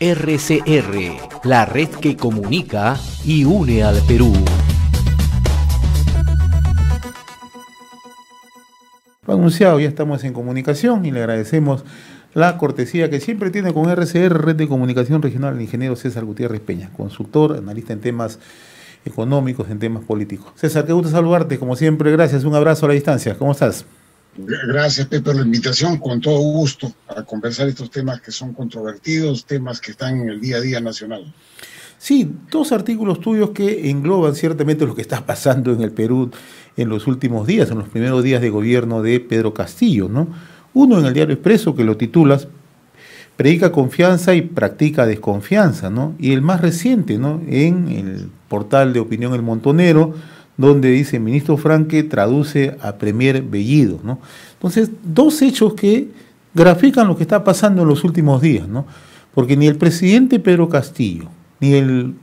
RCR, la red que comunica y une al Perú. Lo anunciado, ya estamos en comunicación y le agradecemos la cortesía que siempre tiene con RCR, Red de Comunicación Regional, el ingeniero César Gutiérrez Peña, consultor, analista en temas económicos, en temas políticos. César, qué gusto saludarte, como siempre, gracias, un abrazo a la distancia, ¿cómo estás? Gracias, Pepe, por la invitación, con todo gusto, a conversar estos temas que son controvertidos, temas que están en el día a día nacional. Sí, dos artículos tuyos que engloban ciertamente lo que está pasando en el Perú en los últimos días, en los primeros días de gobierno de Pedro Castillo, ¿no? Uno en el Diario Expreso, que lo titulas Predica confianza y practica desconfianza, ¿no? Y el más reciente, ¿no?, en el portal de opinión El Montonero, donde dice ministro Franque traduce a Premier Bellido, ¿no? Entonces, dos hechos que grafican lo que está pasando en los últimos días, ¿no? Porque ni el presidente Pedro Castillo, ni el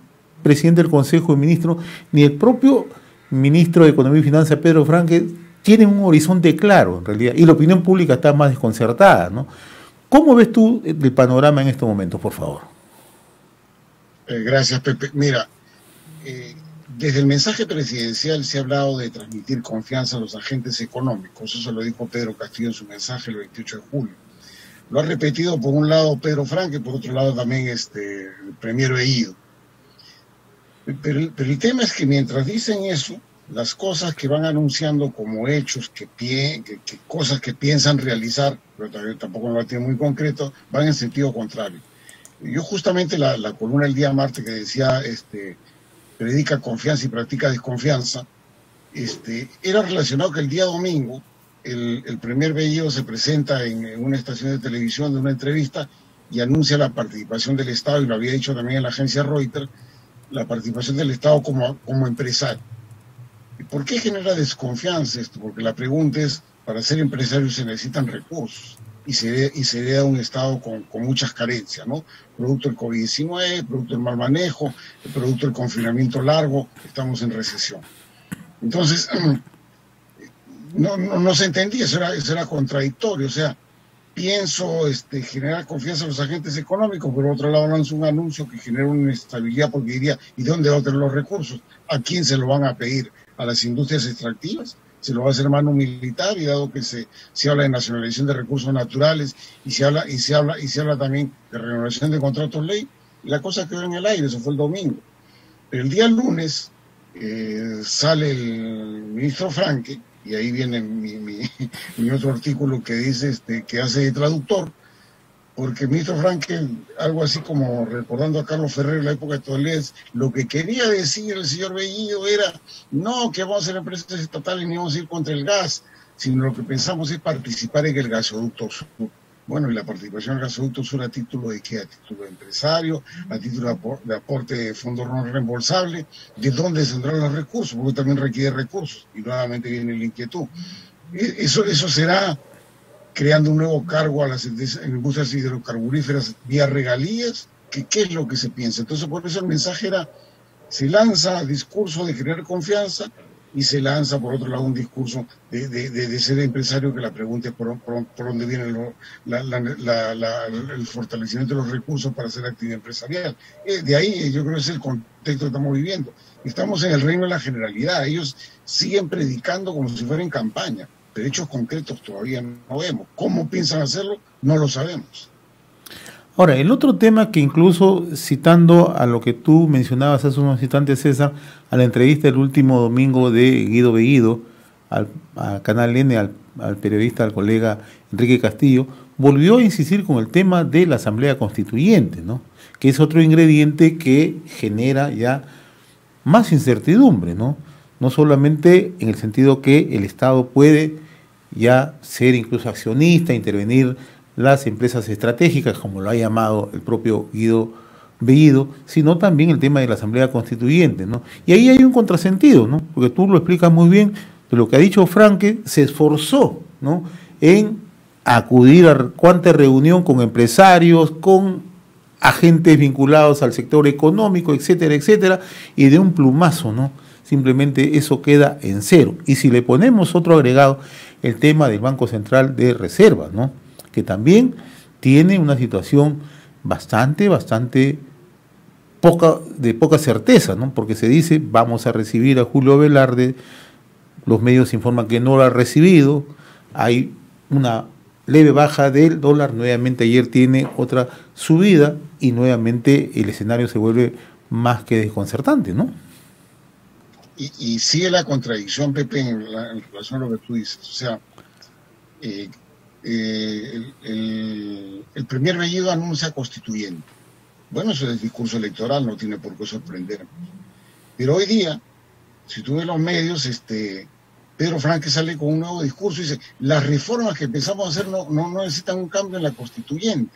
presidente del Consejo de Ministros, ni el propio ministro de Economía y Finanzas, Pedro Franque, tienen un horizonte claro, en realidad, y la opinión pública está más desconcertada, ¿no? ¿Cómo ves tú el panorama en estos momentos, por favor? Gracias, Pepe. Mira, desde el mensaje presidencial se ha hablado de transmitir confianza a los agentes económicos. Eso lo dijo Pedro Castillo en su mensaje el 28 de julio. Lo ha repetido por un lado Pedro Franque, por otro lado también el Premier Bellido. Pero el tema es que mientras dicen eso, las cosas que van anunciando como hechos, cosas que piensan realizar, pero tampoco lo tienen muy concreto, van en sentido contrario. Yo justamente la columna el día martes que decía predica confianza y practica desconfianza, era relacionado que el día domingo el Premier Bellido se presenta en una estación de televisión de una entrevista y anuncia la participación del Estado, y lo había dicho también en la agencia Reuters, la participación del Estado como empresario. ¿Y por qué genera desconfianza esto? Porque la pregunta es, para ser empresario se necesitan recursos y se hereda un Estado con muchas carencias, ¿no? Producto del COVID-19, producto del mal manejo, producto del confinamiento largo, estamos en recesión. Entonces, no se entendía, eso era contradictorio. O sea, pienso generar confianza en los agentes económicos, pero por otro lado lanzo un anuncio que genera una inestabilidad, porque diría, ¿y dónde va a tener los recursos? ¿A quién se lo van a pedir? ¿A las industrias extractivas? Se lo va a hacer mano militar, y dado que se habla de nacionalización de recursos naturales y se habla también de renovación de contratos ley, y la cosa quedó en el aire. Eso fue el domingo. Pero el día lunes sale el ministro Franque, y ahí viene mi otro artículo que dice que hace de traductor, porque el ministro Franque, algo así como recordando a Carlos Ferrer en la época de Toledo, lo que quería decir el señor Bellido era, no, que vamos a ser empresas estatales ni vamos a ir contra el gas, sino lo que pensamos es participar en el gasoducto sur. Bueno, y la participación en el gasoducto sur, ¿a título de qué? A título de empresario, a título de aporte de fondos no reembolsables, ¿de dónde saldrán los recursos? Porque también requiere recursos, y nuevamente viene la inquietud. Eso será creando un nuevo cargo a las industrias hidrocarburíferas vía regalías. ¿Qué es lo que se piensa? Entonces, por eso el mensaje era, se lanza el discurso de crear confianza, y se lanza, por otro lado, un discurso de ser empresario, que la pregunta es por dónde viene el fortalecimiento de los recursos para hacer actividad empresarial. De ahí yo creo que es el contexto que estamos viviendo. Estamos en el reino de la generalidad. Ellos siguen predicando como si fuera en campaña, pero hechos concretos todavía no vemos. ¿Cómo piensan hacerlo? No lo sabemos. Ahora, el otro tema que, incluso citando a lo que tú mencionabas hace unos instantes, César, a la entrevista del último domingo de Guido Bellido a Canal N, al periodista, al colega Enrique Castillo, volvió a insistir con el tema de la Asamblea Constituyente, ¿no?, que es otro ingrediente que genera ya más incertidumbre, ¿no? No solamente en el sentido que el Estado puede ya ser incluso accionista, intervenir las empresas estratégicas, como lo ha llamado el propio Guido Bellido, sino también el tema de la Asamblea Constituyente, ¿no? Y ahí hay un contrasentido, ¿no?, porque tú lo explicas muy bien, de lo que ha dicho Franque, se esforzó, ¿no?, en acudir a cuanta reunión con empresarios, con agentes vinculados al sector económico, etcétera, etcétera, y de un plumazo, ¿no?, simplemente eso queda en cero. Y si le ponemos otro agregado, el tema del Banco Central de Reserva, ¿no?, que también tiene una situación bastante de poca certeza, ¿no? Porque se dice, vamos a recibir a Julio Velarde, los medios informan que no lo ha recibido, hay una leve baja del dólar, nuevamente ayer tiene otra subida y nuevamente el escenario se vuelve más que desconcertante, ¿no? Y sigue la contradicción, Pepe, en relación a lo que tú dices. O sea, el primer Bellido anuncia constituyente. Bueno, eso es discurso electoral, no tiene por qué sorprender. Pero hoy día, si tú ves los medios, Pedro Franque sale con un nuevo discurso y dice, las reformas que pensamos hacer no necesitan un cambio en la constituyente.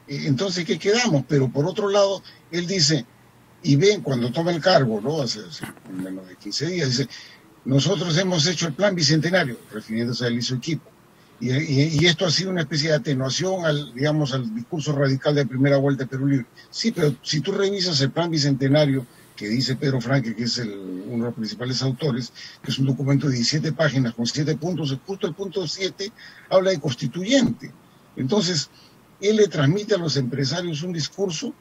Entonces, ¿qué quedamos? Pero por otro lado, él dice, y ven, cuando toma el cargo, ¿no? Hace menos de 15 días, dice, nosotros hemos hecho el plan bicentenario, refiriéndose a él y su equipo. Y esto ha sido una especie de atenuación al discurso radical de primera vuelta de Perú Libre. Sí, pero si tú revisas el plan bicentenario que dice Pedro Franque, que es uno de los principales autores, que es un documento de 17 páginas con 7 puntos, justo el punto 7 habla de constituyente. Entonces, él le transmite a los empresarios un discurso,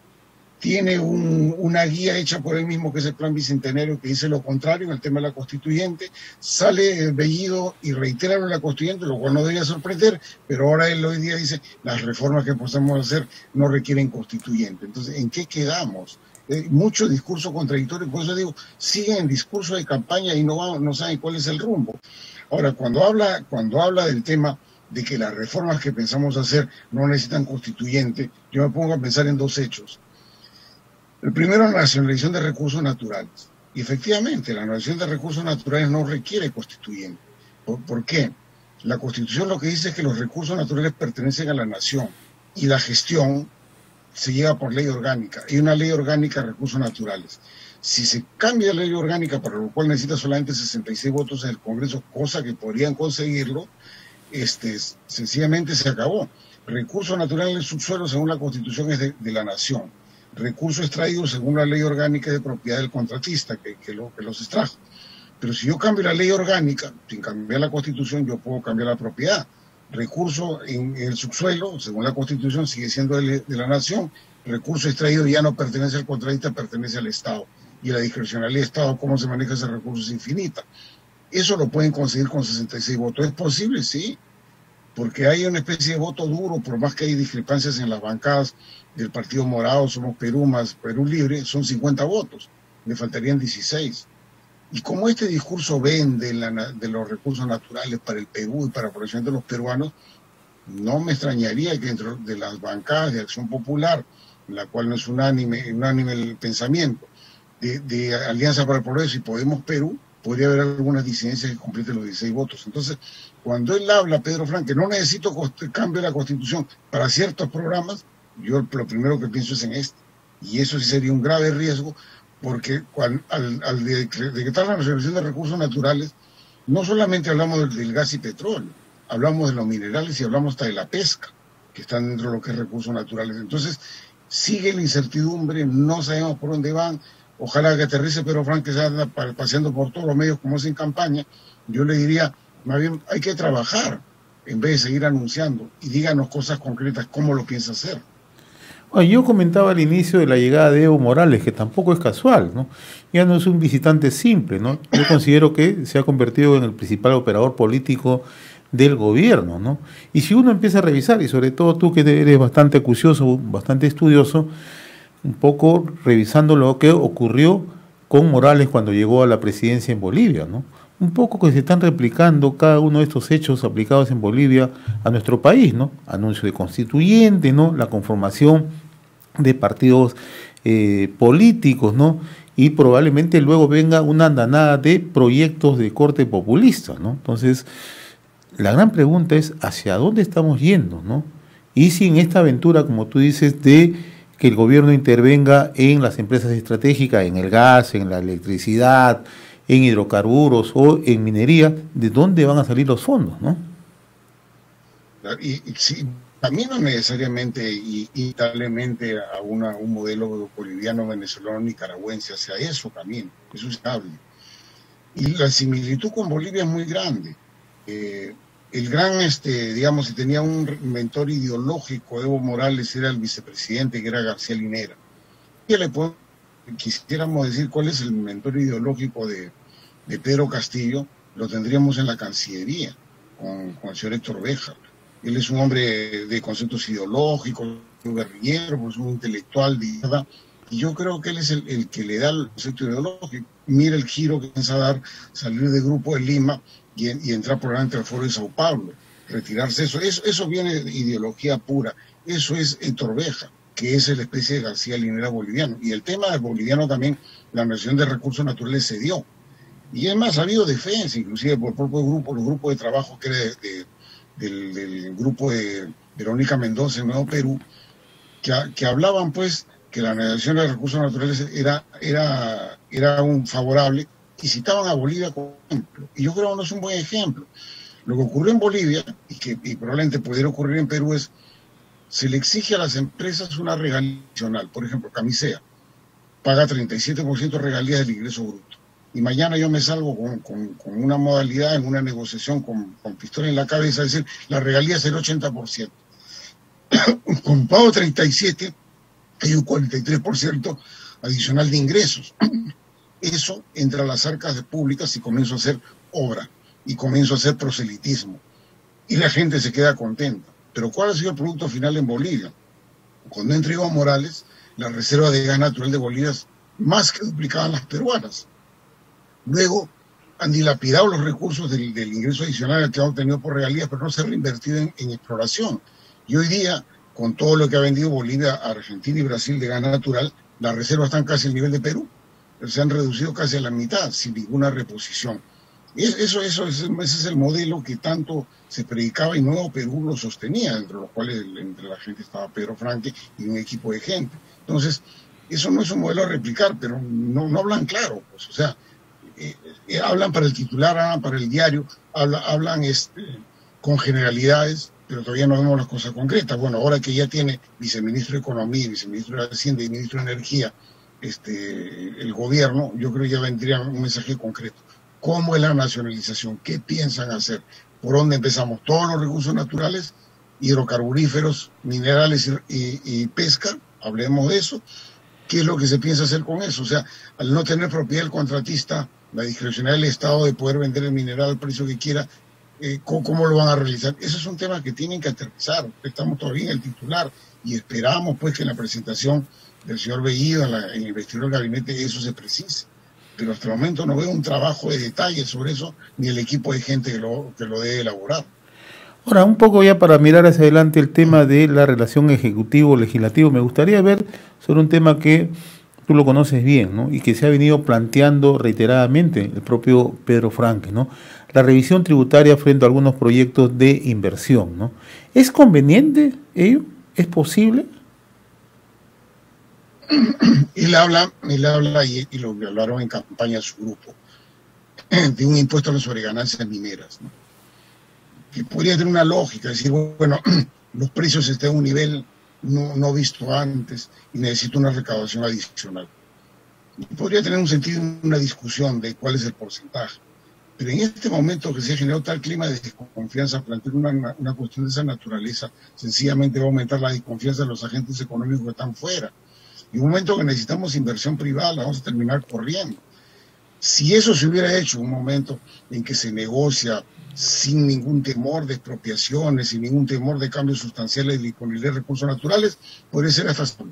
tiene una guía hecha por él mismo, que es el plan bicentenario, que dice lo contrario en el tema de la constituyente. Sale Bellido y reitera lo de la constituyente, lo cual no debería sorprender, pero ahora él hoy día dice las reformas que podemos hacer no requieren constituyente. Entonces, ¿en qué quedamos? Mucho discurso contradictorio, por eso digo, siguen en discurso de campaña y no saben cuál es el rumbo. Ahora, cuando habla del tema de que las reformas que pensamos hacer no necesitan constituyente, yo me pongo a pensar en dos hechos. El primero, la nacionalización de recursos naturales. Y efectivamente, la nacionalización de recursos naturales no requiere constituyente. ¿Por qué? La Constitución lo que dice es que los recursos naturales pertenecen a la nación y la gestión se lleva por ley orgánica. Hay una ley orgánica de recursos naturales. Si se cambia la ley orgánica, para lo cual necesita solamente 66 votos en el Congreso, cosa que podrían conseguirlo, sencillamente se acabó. Recursos naturales del subsuelo, según la Constitución, es de la nación. Recursos extraídos según la ley orgánica de propiedad del contratista que los extrajo. Pero si yo cambio la ley orgánica, sin cambiar la Constitución, yo puedo cambiar la propiedad. Recurso en el subsuelo, según la Constitución, sigue siendo de la nación. Recurso extraído ya no pertenece al contratista, pertenece al Estado. Y la discrecionalidad del Estado, cómo se maneja ese recurso, es infinita. Eso lo pueden conseguir con 66 votos. ¿Es posible? Sí. Porque hay una especie de voto duro, por más que hay discrepancias en las bancadas del Partido Morado, Somos Perú más Perú Libre, son 50 votos, le faltarían 16. Y como este discurso vende de los recursos naturales para el Perú y para la protección de los peruanos, no me extrañaría que dentro de las bancadas de Acción Popular, en la cual no es unánime el pensamiento, de Alianza para el Progreso y Podemos Perú, podría haber algunas disidencias que completen los 16 votos. Entonces, cuando él habla, Pedro Franque, no necesito cambio de la Constitución para ciertos programas, yo lo primero que pienso es en este. Y eso sí sería un grave riesgo, porque al decretar la nacionalización de recursos naturales, no solamente hablamos del gas y petróleo, hablamos de los minerales y hablamos hasta de la pesca, que están dentro de lo que es recursos naturales. Entonces, sigue la incertidumbre, no sabemos por dónde van. Ojalá que aterrice Pedro Franque, que se anda paseando por todos los medios como es en campaña. Yo le diría, más bien, hay que trabajar en vez de seguir anunciando, y díganos cosas concretas, cómo lo piensa hacer. Yo comentaba al inicio de la llegada de Evo Morales, que tampoco es casual, ¿no? Ya no es un visitante simple, ¿no? Yo considero que se ha convertido en el principal operador político del gobierno, ¿no? Y si uno empieza a revisar, y sobre todo tú que eres bastante acucioso, bastante estudioso, un poco revisando lo que ocurrió con Morales cuando llegó a la presidencia en Bolivia, ¿no? Un poco que se están replicando cada uno de estos hechos aplicados en Bolivia a nuestro país, ¿no? Anuncio de constituyente, ¿no? La conformación de partidos políticos, ¿no? Y probablemente luego venga una andanada de proyectos de corte populista, ¿no? Entonces, la gran pregunta es ¿hacia dónde estamos yendo, ¿no? Y si en esta aventura, como tú dices, de que el gobierno intervenga en las empresas estratégicas, en el gas, en la electricidad, en hidrocarburos o en minería, ¿de dónde van a salir los fondos, no? Y sí, camino necesariamente y inevitablemente a un modelo boliviano, venezolano, nicaragüense, hacia eso camino, eso es estable. Y la similitud con Bolivia es muy grande. el gran, digamos, si tenía un mentor ideológico, Evo Morales era el vicepresidente, que era García Linera. Y quisiéramos decir cuál es el mentor ideológico de Pedro Castillo, lo tendríamos en la Cancillería, con el señor Héctor Béjar. Él es un hombre de conceptos ideológicos, un guerrillero, pues un intelectual de verdad. Y yo creo que él es el que le da el concepto ideológico. Mira el giro que piensa dar, salir del Grupo de Lima y entrar probablemente al Foro de Sao Paulo, retirarse. Eso viene de ideología pura. Eso es Héctor Béjar, que es la especie de García Linera boliviano. Y el tema del boliviano también, la Nación de Recursos Naturales se dio. Y además ha habido defensa, inclusive por el propio grupo, los grupos de trabajo que era del grupo de Verónica Mendoza en Nuevo Perú, que hablaban pues que la Nación de Recursos Naturales era un favorable, y citaban a Bolivia como ejemplo. Y yo creo que no es un buen ejemplo. Lo que ocurrió en Bolivia, y probablemente pudiera ocurrir en Perú, es se le exige a las empresas una regalía adicional. Por ejemplo, Camisea paga 37% de regalías del ingreso bruto. Y mañana yo me salgo con una modalidad en una negociación con pistola en la cabeza, es decir, la regalía es el 80%. Con pago 37 hay un 43% adicional de ingresos. Eso entra a las arcas públicas y comienzo a hacer obra, y comienzo a hacer proselitismo. Y la gente se queda contenta. Pero ¿cuál ha sido el producto final en Bolivia? Cuando entra Evo Morales, la reserva de gas natural de Bolivia es más que duplicaban las peruanas. Luego han dilapidado los recursos del ingreso adicional que han obtenido por regalías, pero no se ha reinvertido en exploración. Y hoy día, con todo lo que ha vendido Bolivia, Argentina y Brasil de gas natural, las reservas están casi al nivel de Perú. Se han reducido casi a la mitad, sin ninguna reposición. Ese es el modelo que tanto se predicaba, y Nuevo Perú lo sostenía, entre los cuales entre la gente estaba Pedro Franque y un equipo de gente. Entonces, eso no es un modelo a replicar, pero no hablan claro, pues, o sea, hablan para el titular, hablan para el diario, hablan con generalidades, pero todavía no vemos las cosas concretas. Bueno, ahora que ya tiene viceministro de Economía, viceministro de Hacienda y ministro de Energía, el gobierno, yo creo que ya vendría un mensaje concreto. ¿Cómo es la nacionalización? ¿Qué piensan hacer? ¿Por dónde empezamos? Todos los recursos naturales, hidrocarburíferos, minerales y pesca, hablemos de eso. ¿Qué es lo que se piensa hacer con eso? O sea, al no tener propiedad el contratista, la discrecionalidad del Estado de poder vender el mineral al precio que quiera, ¿cómo lo van a realizar? Esos son temas que tienen que aterrizar. Estamos todavía en el titular y esperamos pues que en la presentación del señor Bellido, en el investidor del gabinete, eso se precise. Pero hasta el momento no veo un trabajo de detalle sobre eso, ni el equipo de gente que lo debe elaborar. Ahora, un poco ya para mirar hacia adelante el tema de la relación ejecutivo-legislativo, me gustaría ver sobre un tema que tú lo conoces bien, ¿no? Y que se ha venido planteando reiteradamente el propio Pedro Franque, ¿no? La revisión tributaria frente a algunos proyectos de inversión, ¿no? ¿Es conveniente ello? ¿Es posible? Él habla y lo hablaron en campaña de su grupo, de un impuesto a las sobreganancias mineras, ¿no? Que podría tener una lógica, decir, bueno, los precios están a un nivel no visto antes y necesito una recaudación adicional. Y podría tener un sentido una discusión de cuál es el porcentaje. Pero en este momento que se ha generado tal clima de desconfianza, plantear una cuestión de esa naturaleza, sencillamente va a aumentar la desconfianza de los agentes económicos que están fuera. Y un momento que necesitamos inversión privada, la vamos a terminar corriendo. Si eso se hubiera hecho en un momento en que se negocia sin ningún temor de expropiaciones, sin ningún temor de cambios sustanciales de disponibilidad de recursos naturales, podría ser hasta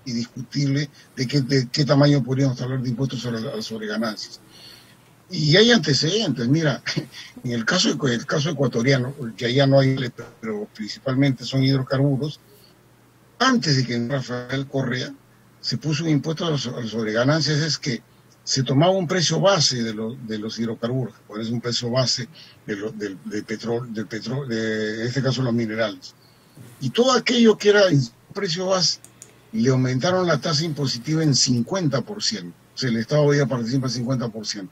y discutible de qué tamaño podríamos hablar de impuestos sobre las sobreganancias. Y hay antecedentes, mira, en el caso ecuatoriano, que allá no hay, pero principalmente son hidrocarburos, antes de que Rafael Correa se puso un impuesto a las sobreganancias, es que se tomaba un precio base de los hidrocarburos, que es un precio base del petróleo, en este caso los minerales. Y todo aquello que era precio base, le aumentaron la tasa impositiva en 50%. O sea, el Estado ya participa en 50%.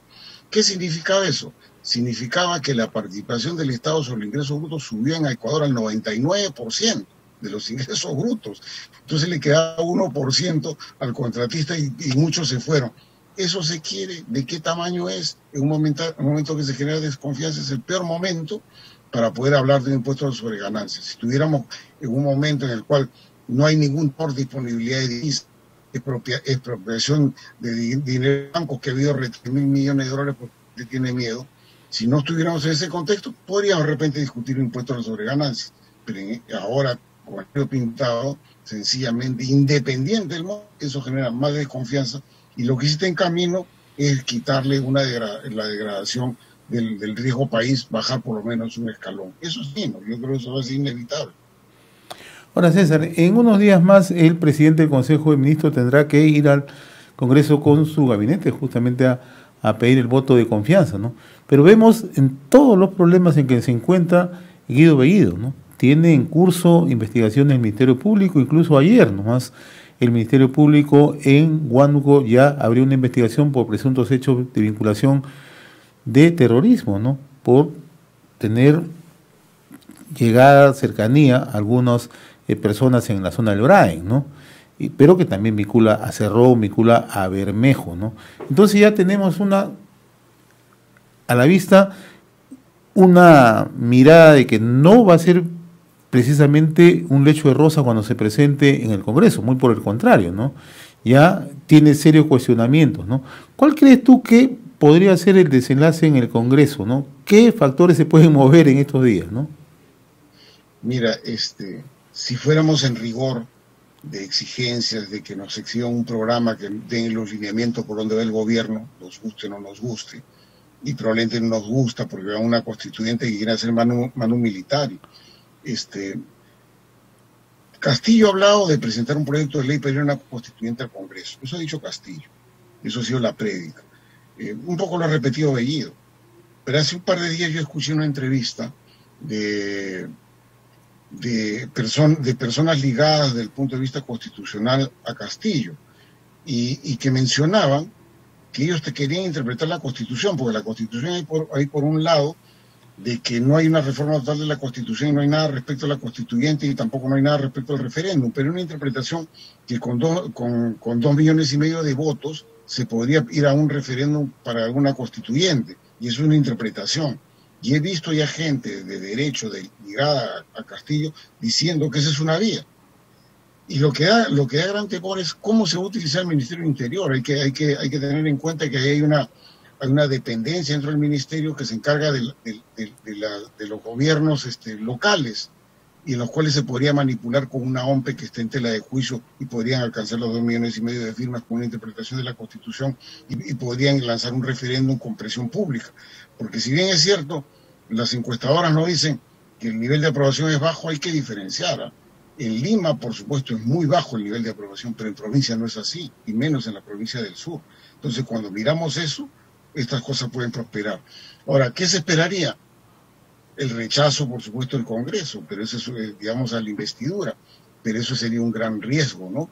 ¿Qué significaba eso? Significaba que la participación del Estado sobre el ingreso bruto subió en Ecuador al 99% de los ingresos brutos. Entonces le quedaba 1% al contratista y muchos se fueron. Eso se quiere, ¿de qué tamaño es? En un momento que se genera desconfianza, es el peor momento para poder hablar de un impuesto sobre ganancias. Si estuviéramos en un momento en el cual no hay ningún por disponibilidad de divisas, expropiación de dinero de bancos, que ha habido 3.000 millones de dólares porque tiene miedo, si no estuviéramos en ese contexto, podríamos de repente discutir un impuesto sobre ganancias. Pero ahora, con el pintado, sencillamente independiente del modo, eso genera más desconfianza, y lo que sí está en camino es quitarle la degradación del riesgo país, bajar por lo menos un escalón. Eso sí, ¿no? Yo creo que eso va a ser inevitable. Ahora, César, en unos días más el presidente del Consejo de Ministros tendrá que ir al Congreso con su gabinete justamente a pedir el voto de confianza, ¿no? Pero vemos en todos los problemas en que se encuentra Guido Bellido, ¿no? Tiene en curso investigaciones del Ministerio Público, incluso ayer nomás el Ministerio Público en Huánuco ya abrió una investigación por presuntos hechos de vinculación de terrorismo, ¿no? Por tener llegada, cercanía a algunas personas en la zona del Braen, ¿no? Pero que también vincula a Cerrón, vincula a Bermejo, ¿no? Entonces ya tenemos a la vista una mirada de que no va a ser precisamente un lecho de rosa cuando se presente en el Congreso, muy por el contrario, ¿no? Ya tiene serios cuestionamientos, ¿no? ¿Cuál crees tú que podría ser el desenlace en el Congreso, ¿no? ¿Qué factores se pueden mover en estos días, ¿no? Mira, si fuéramos en rigor de exigencias, de que nos exijan un programa que den los lineamientos por donde va el gobierno, nos guste o no nos guste, y probablemente no nos gusta porque va una constituyente que quiere hacer manu militari. Castillo ha hablado de presentar un proyecto de ley para ir a una constituyente al Congreso. Eso ha dicho Castillo. Eso ha sido la prédica. Un poco lo ha repetido Bellido. Pero hace un par de días yo escuché una entrevista de personas ligadas desde el punto de vista constitucional a Castillo y que mencionaban que ellos querían interpretar la Constitución, porque la Constitución hay por un lado de que no hay una reforma total de la Constitución y no hay nada respecto a la constituyente y tampoco no hay nada respecto al referéndum, pero una interpretación que con 2,5 millones de votos se podría ir a un referéndum para alguna constituyente, y eso es una interpretación. Y he visto ya gente de derecho ligada a Castillo diciendo que esa es una vía. Y lo que da gran temor es cómo se va a utilizar el Ministerio del Interior. Hay que tener en cuenta que hay una dependencia dentro del ministerio que se encarga de los gobiernos locales, y en los cuales se podría manipular con una OMPE que esté en tela de juicio y podrían alcanzar los 2,5 millones de firmas con una interpretación de la Constitución y podrían lanzar un referéndum con presión pública. Porque si bien es cierto, las encuestadoras nos dicen que el nivel de aprobación es bajo, hay que diferenciar, ¿eh? En Lima, por supuesto, es muy bajo el nivel de aprobación, pero en provincia no es así, y menos en la provincia del sur. Entonces, cuando miramos eso, estas cosas pueden prosperar. Ahora, ¿qué se esperaría? El rechazo, por supuesto, del Congreso, pero eso es, digamos, a la investidura, pero eso sería un gran riesgo, ¿no?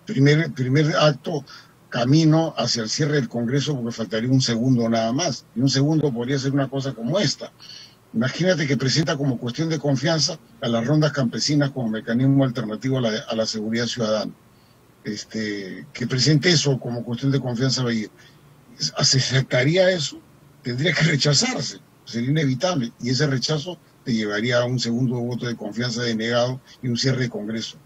Primer acto, camino hacia el cierre del Congreso, porque faltaría un segundo nada más, y un segundo podría ser una cosa como esta. Imagínate que presenta como cuestión de confianza a las rondas campesinas como mecanismo alternativo a la seguridad ciudadana. Que presente eso como cuestión de confianza. ¿Se aceptaría eso? Tendría que rechazarse, sería inevitable, y ese rechazo te llevaría a un segundo voto de confianza denegado y un cierre de Congreso.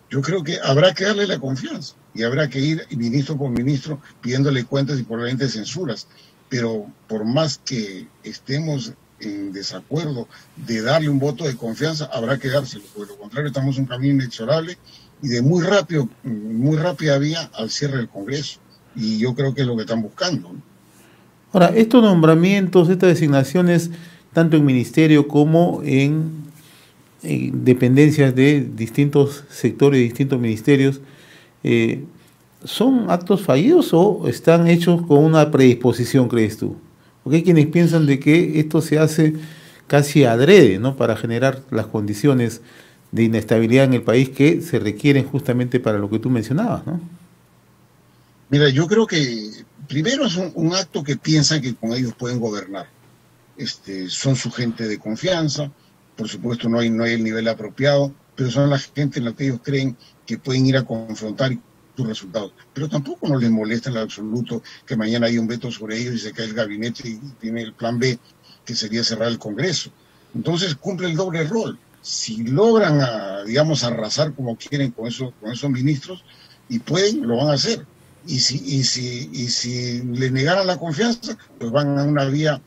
Yo creo que habrá que darle la confianza y habrá que ir ministro por ministro pidiéndole cuentas y probablemente censuras, pero por más que estemos en desacuerdo de darle un voto de confianza, habrá que dárselo, por lo contrario estamos en un camino inexorable y de muy rápida vía al cierre del Congreso, y yo creo que es lo que están buscando, ¿no? Ahora, estos nombramientos, estas designaciones, tanto en ministerio como en dependencias de distintos sectores, distintos ministerios, ¿son actos fallidos o están hechos con una predisposición, crees tú? Porque hay quienes piensan de que esto se hace casi adrede, ¿no? Para generar las condiciones de inestabilidad en el país que se requieren justamente para lo que tú mencionabas, ¿no? Mira, yo creo que primero es un acto que piensan que con ellos pueden gobernar. Son su gente de confianza, por supuesto no hay el nivel apropiado, pero son la gente en la que ellos creen que pueden ir a confrontar sus resultados. Pero tampoco no les molesta en absoluto que mañana haya un veto sobre ellos y se cae el gabinete y tiene el plan B, que sería cerrar el Congreso. Entonces cumple el doble rol. Si logran, digamos, arrasar como quieren con esos ministros, y pueden, lo van a hacer. Y si le negaran la confianza, pues van a una vía,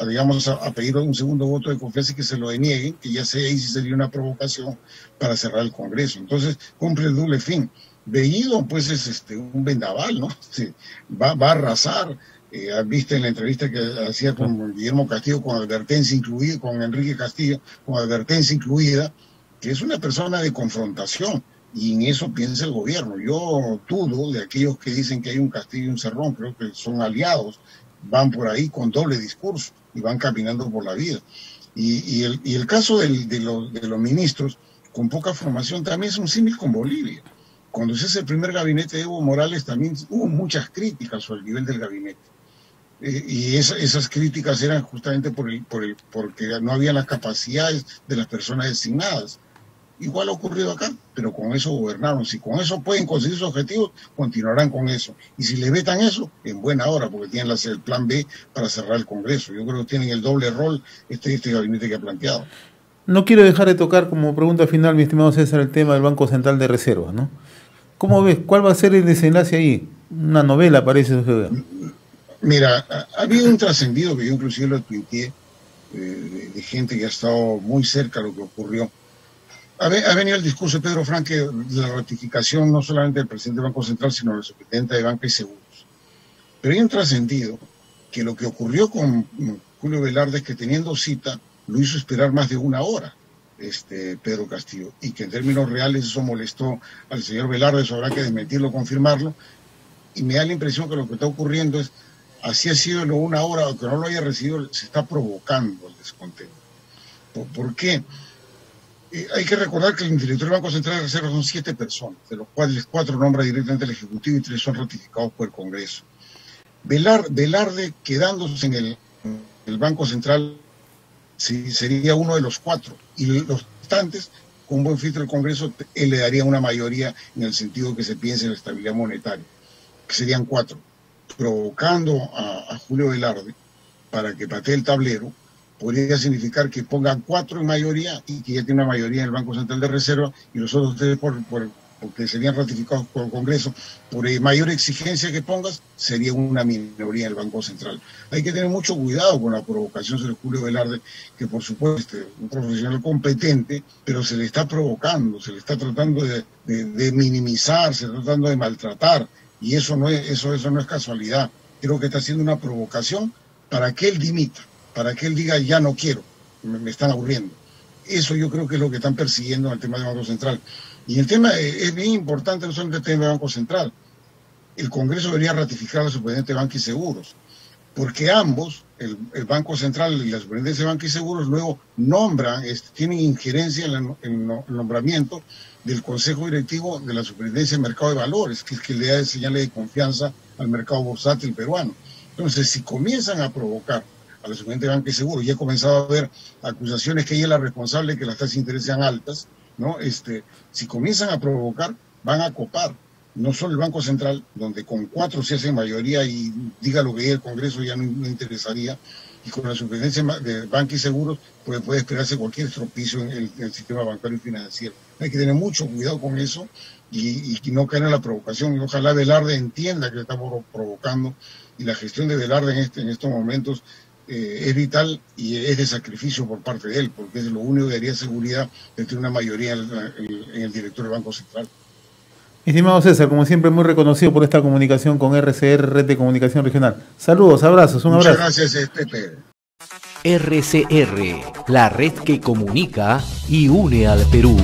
digamos, a pedir un segundo voto de confianza y que se lo denieguen, que ya sé ahí si sería una provocación para cerrar el Congreso. Entonces cumple el doble fin. Bellido, pues, es un vendaval, ¿no? Sí, va a arrasar. Viste en la entrevista que hacía con Guillermo Castillo, con advertencia incluida, con Enrique Castillo, con advertencia incluida, que es una persona de confrontación, y en eso piensa el gobierno. Yo dudo de aquellos que dicen que hay un Castillo y un Cerrón, creo que son aliados, van por ahí con doble discurso y van caminando por la vida. Y el caso de los ministros con poca formación también es un símil con Bolivia. Cuando se hace el primer gabinete de Evo Morales también hubo muchas críticas sobre el nivel del gabinete. Y esas críticas eran justamente porque no había las capacidades de las personas designadas. Igual ha ocurrido acá, pero con eso gobernaron. Si con eso pueden conseguir sus objetivos, continuarán con eso. Y si le vetan eso, en buena hora, porque tienen el plan B para cerrar el Congreso. Yo creo que tienen el doble rol este gabinete que ha planteado. No quiero dejar de tocar como pregunta final, mi estimado César, el tema del Banco Central de Reserva, ¿no? ¿Cómo ves? ¿Cuál va a ser el desenlace ahí? Una novela, parece. Mira, ha habido un trascendido que yo inclusive lo tuiteé, de gente que ha estado muy cerca de lo que ocurrió. Ha venido el discurso de Pedro Franque de la ratificación no solamente del presidente del Banco Central, sino del subpresidente de Banca y Seguros. Pero hay un trascendido que lo que ocurrió con Julio Velarde es que teniendo cita lo hizo esperar más de una hora, Pedro Castillo, y que en términos reales eso molestó al señor Velarde, eso habrá que desmentirlo, confirmarlo, y me da la impresión que lo que está ocurriendo es, así ha sido en una hora, aunque no lo haya recibido, se está provocando el descontento. ¿Por qué? Hay que recordar que el director del Banco Central de Reserva son 7 personas, de los cuales 4 nombra directamente el Ejecutivo y 3 son ratificados por el Congreso. Velarde, quedándose en el Banco Central, sería uno de los 4, y los restantes, con un buen filtro del Congreso, él le daría una mayoría en el sentido que se piense en la estabilidad monetaria, que serían 4, provocando a Julio Velarde para que patee el tablero. Podría significar que pongan 4 en mayoría y que ya tiene una mayoría en el Banco Central de Reserva, y los otros 3 porque serían ratificados por el Congreso. Por mayor exigencia que pongas, sería una minoría en el Banco Central. Hay que tener mucho cuidado con la provocación sobre Julio Velarde, que por supuesto es un profesional competente, pero se le está provocando, se le está tratando de minimizar, se está tratando de maltratar, y eso no es casualidad. Creo que está haciendo una provocación para que él dimita, para que él diga ya no quiero, me están aburriendo. Eso yo creo que es lo que están persiguiendo en el tema del Banco Central. Y el tema es bien importante, no solamente el tema del Banco Central. El Congreso debería ratificar a la Superintendencia de Banca y Seguros, porque ambos, el Banco Central y la Superintendencia de Banca y Seguros, luego nombran, tienen injerencia en el nombramiento del Consejo Directivo de la Superintendencia de Mercado de Valores, que es que le da señales de confianza al mercado bursátil peruano. Entonces, si comienzan a provocar a la Superintendencia de Banca y Seguros, ya he comenzado a ver acusaciones que ella es la responsable de que las tasas de interés sean altas, ¿no? Si comienzan a provocar, van a copar no solo el Banco Central, donde con 4 se hace mayoría y diga lo que diga el Congreso ya no interesaría, y con la Superintendencia de Banca y Seguros puede esperarse cualquier estropicio en el sistema bancario y financiero. Hay que tener mucho cuidado con eso y no caer en la provocación. Y ojalá Velarde entienda que le estamos provocando, y la gestión de Velarde en estos momentos es vital y es de sacrificio por parte de él, porque es lo único que daría seguridad de tener una mayoría en el director del Banco Central. Estimado César, como siempre, muy reconocido por esta comunicación con RCR, Red de Comunicación Regional. Saludos, abrazos, un abrazo. Muchas gracias, Pepe. RCR, la red que comunica y une al Perú.